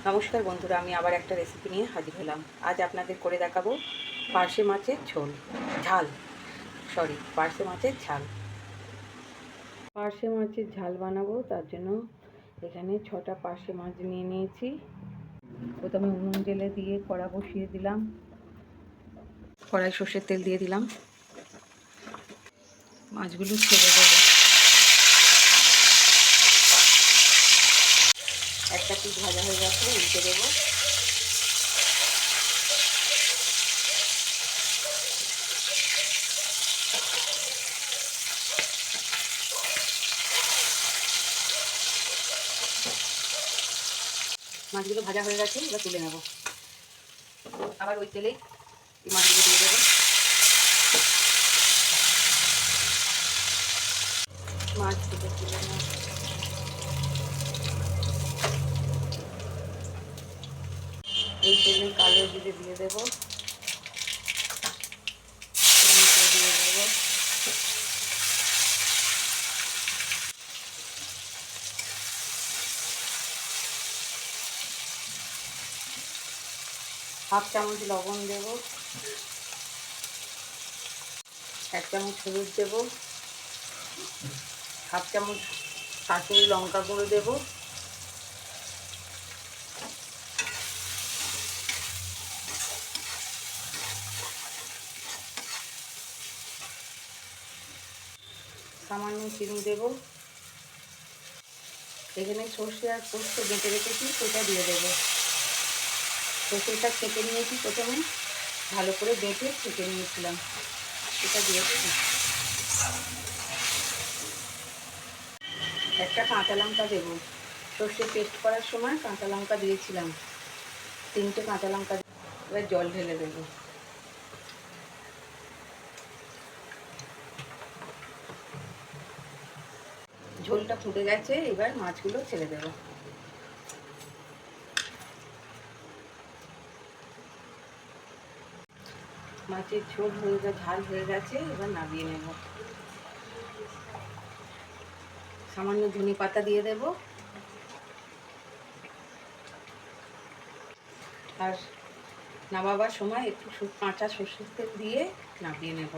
নমস্কার বন্ধুরা, আমি আবার একটা রেসিপি নিয়ে হাজির হলাম। আজ আপনাদের করে দেখাবো পার্শে মাছের ঝাল। পার্শে মাছের ঝাল। পার্শে মাছের ঝাল বানাবো, তার জন্য এখানে 6টা পার্শে মাছ নিয়ে নিয়েছি। প্রথমে উনুন জেলে দিয়ে কড়া বসিয়ে দিলাম। কড়াই সর্ষের তেল দিয়ে দিলাম। মাছগুলো ছেড়ে দেবো। একটা পিস ভাজা হয়ে গেছে, উল্টে দেবো। মাছগুলো ভাজা হয়ে গেছে, এবার তুলে নেব। আবার ওই তেলে এই মাছগুলো দিয়ে দেবো। মাছ থেকে তুলে নেব। এই তেলে কালো জিরে দিয়ে দেবো, টমেটো দিয়ে দেবো, হাফ চামচ লবণ দেবো, 1 চামচ হলুদ দেবো, হাফ চামচ কাশ্মীরি লঙ্কা গুঁড়ো দেবো, সামান্য চিনি দেবো। এখানে সর্ষে আর পোস্ত বেটে রেখেছি, সেটা দিয়ে দেবো। সর্ষেটা ছেঁকে নিয়েছি, প্রথমে ভালো করে বেটে ছেঁকে নিয়েছিলাম, সেটা দিয়ে দেবো। একটা কাঁচা লঙ্কা দেবো। সর্ষে পেস্ট করার সময় কাঁচা লঙ্কা দিয়েছিলাম, 3টে কাঁচা লঙ্কা। এবার জল ঢেলে দেবো। ঝোলটা ফুটে গেছে, এবার মাছগুলো ছেড়ে দেবো। মাছের ঝাল হয়ে গেছে, এবার নামিয়ে নেব। সামান্য ধনে পাতা দিয়ে দেব, আর নামাবার সময় একটু কাঁচা সর্ষের তেল দিয়ে নামিয়ে নেব।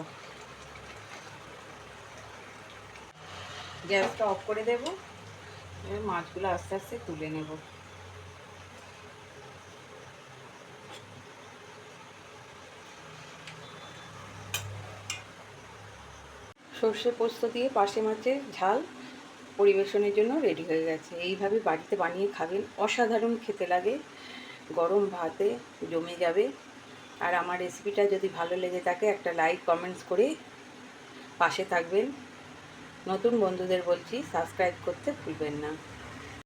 গ্যাসটা অফ করে দেব। এবার মাছগুলো আস্তে আস্তে তুলে নেব। সর্ষে পোস্ত দিয়ে পার্শে মাছের ঝাল পরিবেশনের জন্য রেডি হয়ে গেছে। এইভাবে বাড়িতে বানিয়ে খাবেন, অসাধারণ খেতে লাগে, গরম ভাতে জমে যাবে। আর আমার রেসিপিটা যদি ভালো লেগে থাকে, একটা লাইক কমেন্টস করে পাশে থাকবেন। নতুন বন্ধুদের বলছি, সাবস্ক্রাইব করতে ভুলবেন না।